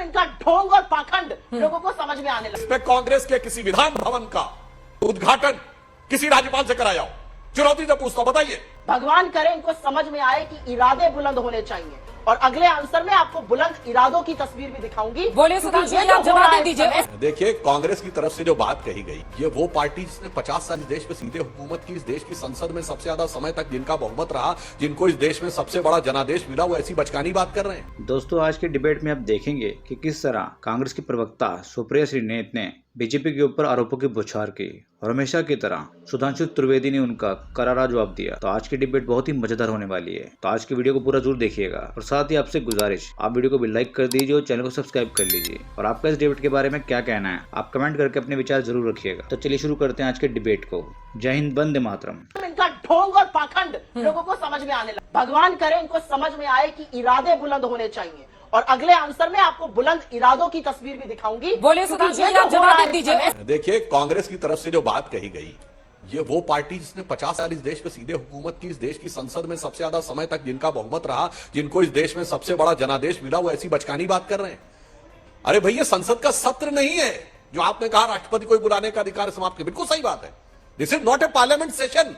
इनका ढोंग और पाखंड लोगों को समझ में आने लगा। इसमें कांग्रेस के किसी विधान भवन का उद्घाटन किसी राज्यपाल से कराया हो, चुनौती से पूछता हूं, बताइए। भगवान करे इनको समझ में आए कि इरादे बुलंद होने चाहिए, और अगले आंसर में आपको बुलंद इरादों की तस्वीर भी दिखाऊंगी। बोलिए सुधांशु जी, आप जवाब दे दीजिए। देखिए, कांग्रेस की तरफ से जो बात कही गई, ये वो पार्टी जिसने 50 साल इस देश में सीधे हुकूमत की, इस देश की संसद में सबसे ज्यादा समय तक जिनका बहुमत रहा, जिनको इस देश में सबसे बड़ा जनादेश मिला, वो ऐसी बचकानी बात कर रहे हैं। दोस्तों, आज के डिबेट में आप देखेंगे कि किस तरह कांग्रेस की प्रवक्ता सुप्रिया श्रीनेत ने बीजेपी के ऊपर आरोपों की बौछार की और हमेशा की तरह सुधांशु त्रिवेदी ने उनका करारा जवाब दिया। तो आज की डिबेट बहुत ही मजेदार होने वाली है, तो आज की वीडियो को पूरा जरूर देखिएगा। और साथ ही आपसे गुजारिश, आप वीडियो को भी लाइक कर दीजिए और चैनल को सब्सक्राइब कर लीजिए। और आपका इस डिबेट के बारे में क्या कहना है, आप कमेंट करके अपने विचार जरूर रखिएगा। तो चलिए शुरू करते हैं आज के डिबेट को। जय हिंद, वंदे मातरम। इनका ढोंग और पाखंड लोगों को समझ में आने लगा। भगवान करे इनको समझ में आए कि इरादे बुलंद होने चाहिए, और अगले आंसर में आपको बुलंद इरादों की तस्वीर भी दिखाऊंगी। बोलिए सुधांशु जी, आप जवाब दे दीजिए। देखिए, कांग्रेस की तरफ से जो बात कही गई, ये वो पार्टी जिसने 50 साल इस देश में सीधे हुकूमत की, इस देश की संसद में सबसे ज्यादा समय तक जिनका बहुमत रहा, जिनको इस देश में सबसे बड़ा जनादेश मिला, वो ऐसी बचकानी बात कर रहे हैं। अरे भैया, संसद का सत्र नहीं है जो आपने कहा राष्ट्रपति को बुलाने का अधिकार समाप्त किया, बिल्कुल सही बात है। This is not a parliament session,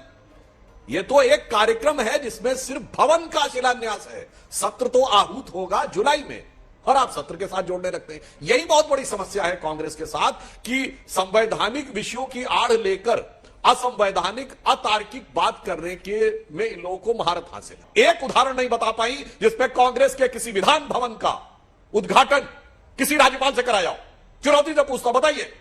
ये तो एक कार्यक्रम है जिसमें सिर्फ भवन का शिलान्यास है। सत्र तो आहूत होगा जुलाई में, और आप सत्र के साथ जोड़ने लगते हैं। यही बहुत बड़ी समस्या है कांग्रेस के साथ कि संवैधानिक विषयों की आड़ लेकर असंवैधानिक अतार्किक बात करने के में इन लोगों को महारत हासिल है। एक उदाहरण नहीं बता पाई जिसमें कांग्रेस के किसी विधान भवन का उद्घाटन किसी राज्यपाल से कराया हो, चुनौती से पूछता हूं, बताइए।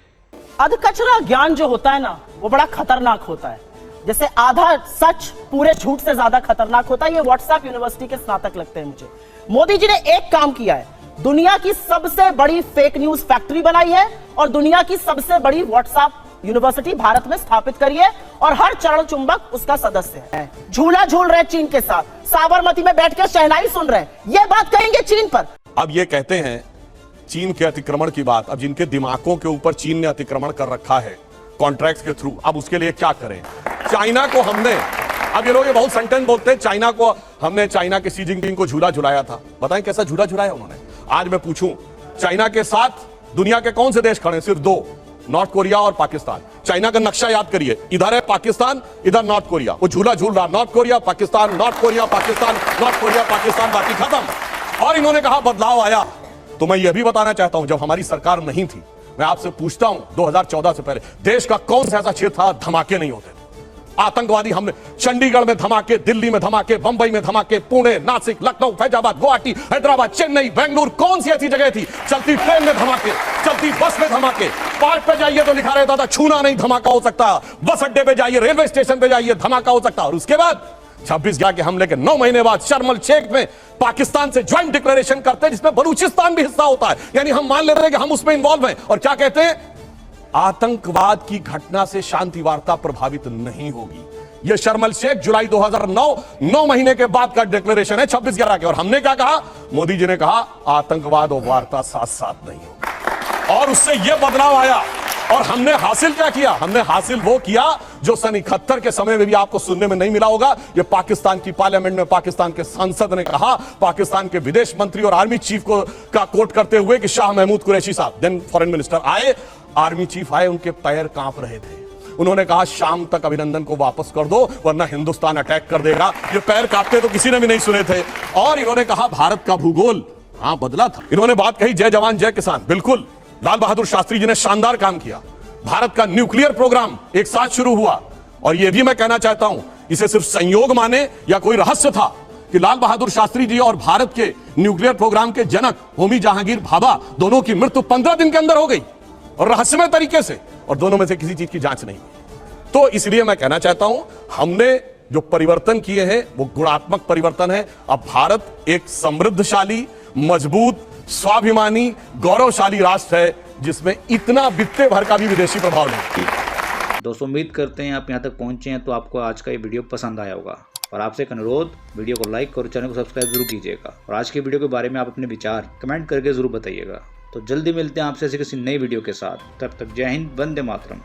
अधकचरा ज्ञान जो होता है ना, वो बड़ा खतरनाक होता है। जैसे आधा सच पूरे झूठ से ज्यादा खतरनाक होता है। ये व्हाट्सएप यूनिवर्सिटी के स्नातक लगते हैं मुझे। मोदी जी ने एक काम किया है, दुनिया की सबसे बड़ी फेक न्यूज फैक्ट्री बनाई है, और दुनिया की सबसे बड़ी व्हाट्सएप यूनिवर्सिटी भारत में स्थापित करी है, और हर चरण चुंबक उसका सदस्य है। झूला झूल रहे चीन के साथ, साबरमती में बैठकर शहनाई सुन रहे हैं। ये बात कहेंगे चीन पर। अब ये कहते हैं चीन के अतिक्रमण की बात। अब जिनके दिमागों के ऊपर चीन ने अतिक्रमण कर रखा है कॉन्ट्रैक्ट्स के थ्रू, अब उसके लिए क्या करें। चाइना को हमने, अब ये लोग बहुत सेंटेंस बोलते हैं, चाइना को हमने, चाइना के शी जिनपिंग को झूला झुलाया था। बताएं कैसा झूला झुलाया उन्होंने। आज मैं पूछूं, चाइना के साथ दुनिया के कौन से देश खड़े हैं? सिर्फ दो, नॉर्थ कोरिया और पाकिस्तान। चाइना का नक्शा याद करिए, इधर है पाकिस्तान, इधर नॉर्थ कोरिया। वो झूला झूल रहा, north Korea Pakistan, north Korea Pakistan, north Korea Pakistan, बाकी खत्म। और इन्होंने कहा बदलाव आया। तो मैं यह भी बताना चाहता हूं, जब हमारी सरकार नहीं थी, मैं आपसे पूछता हूं 2014 से पहले देश का कौन सा ऐसा क्षेत्र था धमाके नहीं होते? आतंकवादी हमले, चंडीगढ़ में धमाके, दिल्ली में धमाके, बंबई में धमाके, पुणे, नासिक, लखनऊ, फैजाबाद, गुवाहाटी, हैदराबाद, चेन्नई, बेंगलुरु, कौन सी ऐसी जगह थी? चलती ट्रेन में धमाके, चलती बस में धमाके। पार्क पे जाइए तो लिखा रहता था छूना नहीं धमाका हो सकता। बस अड्डे पे जाइए, रेलवे स्टेशन पे जाइए, धमाका हो सकता। और उसके बाद 26/11 के हमले के 9 महीने बाद शर्म शेख में पाकिस्तान से ज्वाइंट डिक्लेरेशन करते हैं, जिसमें बलूचिस्तान भी हिस्सा होता है। यानी हम मान लेते हैं कि हम उसमें इन्वॉल्व हैं, और क्या कहते हैं? आतंकवाद की घटना से शांति वार्ता प्रभावित नहीं होगी। यह शर्म शेख जुलाई 2009, 9 महीने के बाद का डिक्लेरेशन है 26/11 के। और हमने क्या कहा? मोदी जी ने कहा आतंकवाद और वार्ता साथ साथ नहीं होगी, और उससे यह बदलाव आया। और हमने हासिल क्या किया? हमने हासिल वो किया जो सन 71 के समय में भी आपको सुनने में नहीं मिला होगा। ये पाकिस्तान की पार्लियामेंट में पाकिस्तान के सांसद ने कहा, पाकिस्तान के विदेश मंत्री और आर्मी चीफ को का कोट करते हुए कि शाह महमूद कुरैशी साहब, देन फॉरेन मिनिस्टर, आए, आर्मी चीफ आए, उनके पैर कांप रहे थे। उन्होंने कहा शाम तक अभिनंदन को वापस कर दो वरना हिंदुस्तान अटैक कर देगा। ये पैर कांपते तो किसी ने भी नहीं सुने थे। और इन्होंने कहा भारत का भूगोल बदला था। इन्होंने बात कही जय जवान जय किसान। बिल्कुल, लाल बहादुर शास्त्री जी ने शानदार काम किया। भारत का न्यूक्लियर प्रोग्राम एक साथ शुरू हुआ। और यह भी मैं कहना चाहता हूं, इसे सिर्फ संयोग माने या कोई रहस्य था कि लाल बहादुर शास्त्री जी और भारत के न्यूक्लियर प्रोग्राम के जनक होमी जहांगीर भाभा दोनों की मृत्यु 15 दिन के अंदर हो गई, और रहस्यमय तरीके से, और दोनों में से किसी चीज की जांच नहीं हुई। तो इसलिए मैं कहना चाहता हूं, हमने जो परिवर्तन किए हैं वो गुणात्मक परिवर्तन है। अब भारत एक समृद्धशाली, मजबूत, स्वाभिमानी, गौरवशाली राष्ट्र है जिसमें इतना बित्ते भर का भी विदेशी प्रभाव नहीं। दोस्तों, उम्मीद करते हैं आप यहाँ तक पहुँचे हैं तो आपको आज का ये वीडियो पसंद आया होगा। और आपसे एक अनुरोध, वीडियो को लाइक और चैनल को सब्सक्राइब जरूर कीजिएगा। और आज के वीडियो के बारे में आप अपने विचार कमेंट करके जरूर बताइएगा। तो जल्दी मिलते हैं आपसे ऐसे किसी नई वीडियो के साथ। तब तक जय हिंद, वंदे मातरम।